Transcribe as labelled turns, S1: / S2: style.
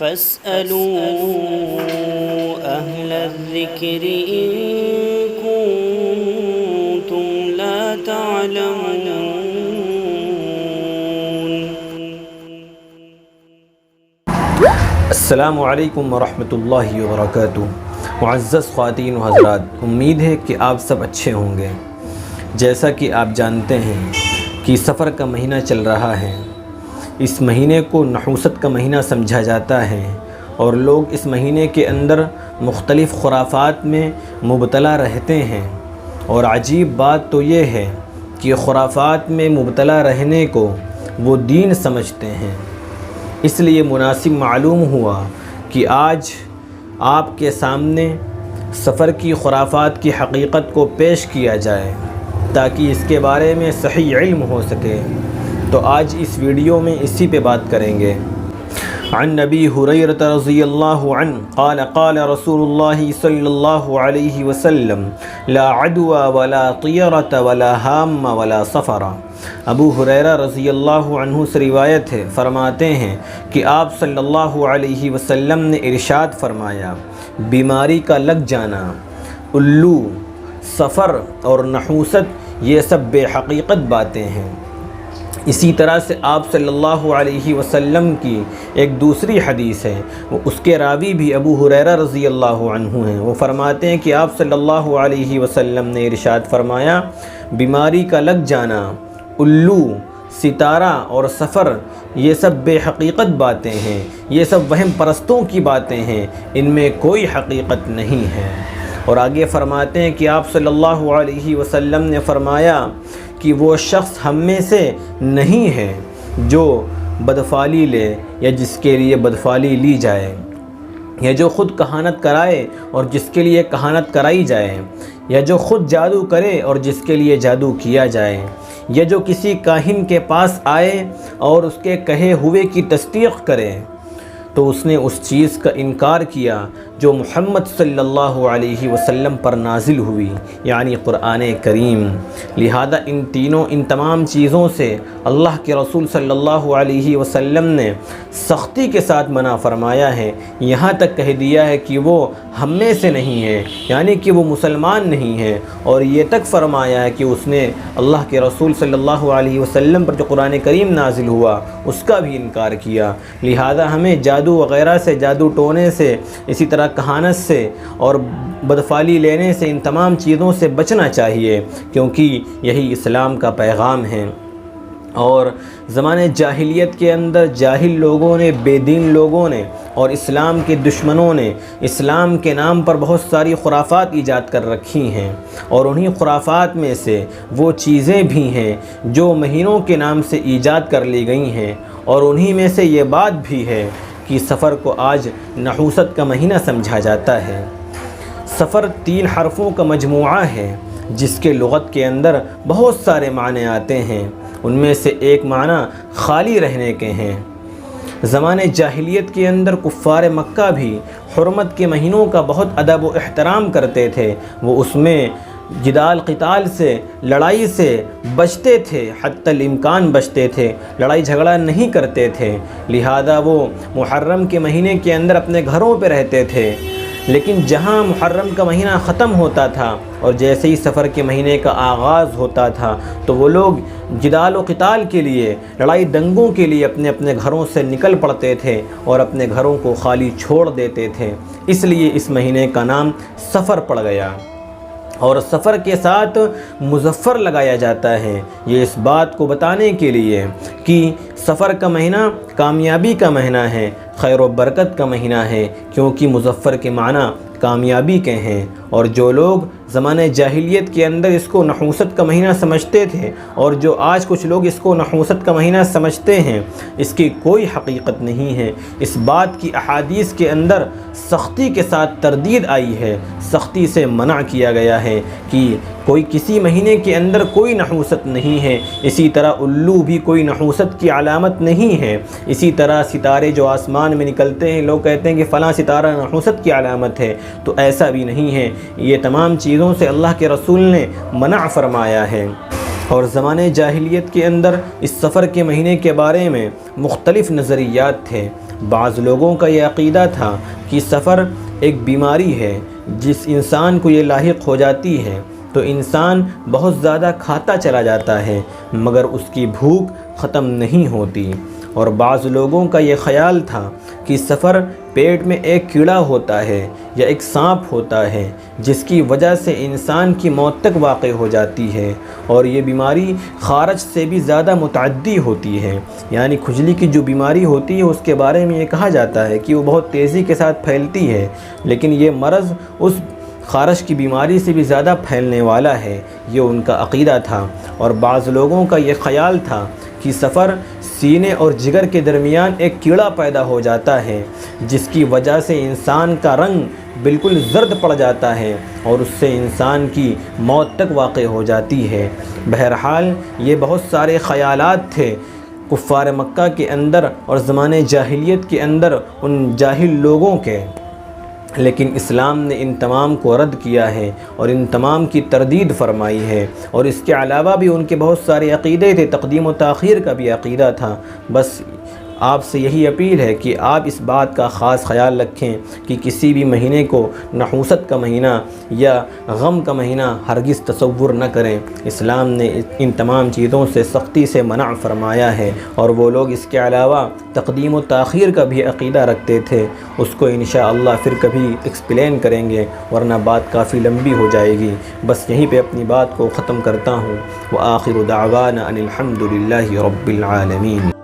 S1: فاسألوا أهل الذكر إن كنتم لا تعلمون.
S2: السلام علیکم ورحمۃ اللہ وبرکاتہ. معزز خواتین و حضرات، امید ہے کہ آپ سب اچھے ہوں گے. جیسا کہ آپ جانتے ہیں کہ سفر کا مہینہ چل رہا ہے. اس مہینے کو نحوست کا مہینہ سمجھا جاتا ہے اور لوگ اس مہینے کے اندر مختلف خرافات میں مبتلا رہتے ہیں. اور عجیب بات تو یہ ہے کہ خرافات میں مبتلا رہنے کو وہ دین سمجھتے ہیں. اس لیے مناسب معلوم ہوا کہ آج آپ کے سامنے سفر کی خرافات کی حقیقت کو پیش کیا جائے تاکہ اس کے بارے میں صحیح علم ہو سکے. تو آج اس ویڈیو میں اسی پہ بات کریں گے. عن نبی ہریرہ رضی اللہ عنہ قال قال رسول اللہ صلی اللہ علیہ وسلم لا عدوى ولا طیرة ولا ہام ولا سفر. ابو ہریرہ رضی اللہ عنہ سے روایت ہے، فرماتے ہیں کہ آپ صلی اللہ علیہ وسلم نے ارشاد فرمایا، بیماری کا لگ جانا، الو، سفر اور نحوست یہ سب بے حقیقت باتیں ہیں. اسی طرح سے آپ صلی اللہ علیہ وسلم کی ایک دوسری حدیث ہے، وہ اس کے راوی بھی ابو ہریرہ رضی اللہ عنہ ہیں. وہ فرماتے ہیں کہ آپ صلی اللہ علیہ وسلم نے ارشاد فرمایا، بیماری کا لگ جانا، الو، ستارہ اور سفر یہ سب بے حقیقت باتیں ہیں، یہ سب وہم پرستوں کی باتیں ہیں، ان میں کوئی حقیقت نہیں ہے. اور آگے فرماتے ہیں کہ آپ صلی اللہ علیہ وسلم نے فرمایا کہ وہ شخص ہم میں سے نہیں ہے جو بدفعلی لے یا جس کے لیے بدفعلی لی جائے، یا جو خود کہانت کرائے اور جس کے لیے کہانت کرائی جائے، یا جو خود جادو کرے اور جس کے لیے جادو کیا جائے، یا جو کسی کاہن کے پاس آئے اور اس کے کہے ہوئے کی تصدیق کرے تو اس نے اس چیز کا انکار کیا جو محمد صلی اللہ علیہ وسلم پر نازل ہوئی، یعنی قرآن کریم. لہذا ان تمام چیزوں سے اللہ کے رسول صلی اللہ علیہ وسلم نے سختی کے ساتھ منع فرمایا ہے. یہاں تک کہہ دیا ہے کہ وہ ہم میں سے نہیں ہے، یعنی کہ وہ مسلمان نہیں ہے. اور یہ تک فرمایا ہے کہ اس نے اللہ کے رسول صلی اللہ علیہ وسلم پر جو قرآن کریم نازل ہوا اس کا بھی انکار کیا. لہذا ہمیں جادو وغیرہ سے، جادو ٹونے سے، اسی طرح کہانت سے اور بدفعلی لینے سے، ان تمام چیزوں سے بچنا چاہیے، کیونکہ یہی اسلام کا پیغام ہے. اور زمانے جاہلیت کے اندر جاہل لوگوں نے، بے دین لوگوں نے اور اسلام کے دشمنوں نے اسلام کے نام پر بہت ساری خرافات ایجاد کر رکھی ہیں. اور انہی خرافات میں سے وہ چیزیں بھی ہیں جو مہینوں کے نام سے ایجاد کر لی گئی ہیں. اور انہی میں سے یہ بات بھی ہے کہ سفر کو آج نحوست کا مہینہ سمجھا جاتا ہے. سفر 3 حرفوں کا مجموعہ ہے جس کے لغت کے اندر بہت سارے معنی آتے ہیں. ان میں سے ایک معنی خالی رہنے کے ہیں. زمانے جاہلیت کے اندر کفار مکہ بھی حرمت کے مہینوں کا بہت ادب و احترام کرتے تھے. وہ اس میں جدال قتال سے، لڑائی سے بچتے تھے، حتی الامکان بچتے تھے، لڑائی جھگڑا نہیں کرتے تھے. لہذا وہ محرم کے مہینے کے اندر اپنے گھروں پہ رہتے تھے. لیکن جہاں محرم کا مہینہ ختم ہوتا تھا اور جیسے ہی سفر کے مہینے کا آغاز ہوتا تھا تو وہ لوگ جدال و قتال کے لیے، لڑائی دنگوں کے لیے اپنے اپنے گھروں سے نکل پڑتے تھے اور اپنے گھروں کو خالی چھوڑ دیتے تھے. اس لیے اس مہینے کا نام سفر پڑ گیا. اور سفر کے ساتھ مظفر لگایا جاتا ہے، یہ اس بات کو بتانے کے لیے کہ سفر کا مہینہ کامیابی کا مہینہ ہے، خیر و برکت کا مہینہ ہے، کیونکہ مظفر کے معنی کامیابی کے ہیں. اور جو لوگ زمانے جاہلیت کے اندر اس کو نحوست کا مہینہ سمجھتے تھے اور جو آج کچھ لوگ اس کو نحوست کا مہینہ سمجھتے ہیں، اس کی کوئی حقیقت نہیں ہے. اس بات کی احادیث کے اندر سختی کے ساتھ تردید آئی ہے، سختی سے منع کیا گیا ہے کہ کوئی کسی مہینے کے اندر کوئی نحوست نہیں ہے. اسی طرح الو بھی کوئی نحوست کی علامت نہیں ہے. اسی طرح ستارے جو آسمان میں نکلتے ہیں، لوگ کہتے ہیں کہ فلاں ستارہ نحوست کی علامت ہے، تو ایسا بھی نہیں ہے. یہ تمام چیزوں سے اللہ کے رسول نے منع فرمایا ہے. اور زمانے جاہلیت کے اندر اس سفر کے مہینے کے بارے میں مختلف نظریات تھے. بعض لوگوں کا یہ عقیدہ تھا کہ سفر ایک بیماری ہے، جس انسان کو یہ لاحق ہو جاتی ہے تو انسان بہت زیادہ کھاتا چلا جاتا ہے مگر اس کی بھوک ختم نہیں ہوتی۔ اور بعض لوگوں کا یہ خیال تھا کہ سفر پیٹ میں ایک کیڑا ہوتا ہے یا ایک سانپ ہوتا ہے جس کی وجہ سے انسان کی موت تک واقع ہو جاتی ہے، اور یہ بیماری خارج سے بھی زیادہ متعدی ہوتی ہے، یعنی کھجلی کی جو بیماری ہوتی ہے اس کے بارے میں یہ کہا جاتا ہے کہ وہ بہت تیزی کے ساتھ پھیلتی ہے، لیکن یہ مرض اس خارش کی بیماری سے بھی زیادہ پھیلنے والا ہے، یہ ان کا عقیدہ تھا۔ اور بعض لوگوں کا یہ خیال تھا کہ سفر سینے اور جگر کے درمیان ایک کیڑا پیدا ہو جاتا ہے جس کی وجہ سے انسان کا رنگ بالکل زرد پڑ جاتا ہے اور اس سے انسان کی موت تک واقع ہو جاتی ہے۔ بہرحال یہ بہت سارے خیالات تھے کفار مکہ کے اندر اور زمانے جاہلیت کے اندر ان جاہل لوگوں کے، لیکن اسلام نے ان تمام کو رد کیا ہے اور ان تمام کی تردید فرمائی ہے۔ اور اس کے علاوہ بھی ان کے بہت سارے عقیدے تھے، تقدیم و تاخیر کا بھی عقیدہ تھا۔ بس آپ سے یہی اپیل ہے کہ آپ اس بات کا خاص خیال رکھیں کہ کسی بھی مہینے کو نحوست کا مہینہ یا غم کا مہینہ ہرگز تصور نہ کریں۔ اسلام نے ان تمام چیزوں سے سختی سے منع فرمایا ہے، اور وہ لوگ اس کے علاوہ تقدیم و تاخیر کا بھی عقیدہ رکھتے تھے، اس کو انشاءاللہ پھر کبھی ایکسپلین کریں گے ورنہ بات کافی لمبی ہو جائے گی۔ بس یہیں پہ اپنی بات کو ختم کرتا ہوں۔ وآخر دعوانا ان الحمد للہ رب العالمین۔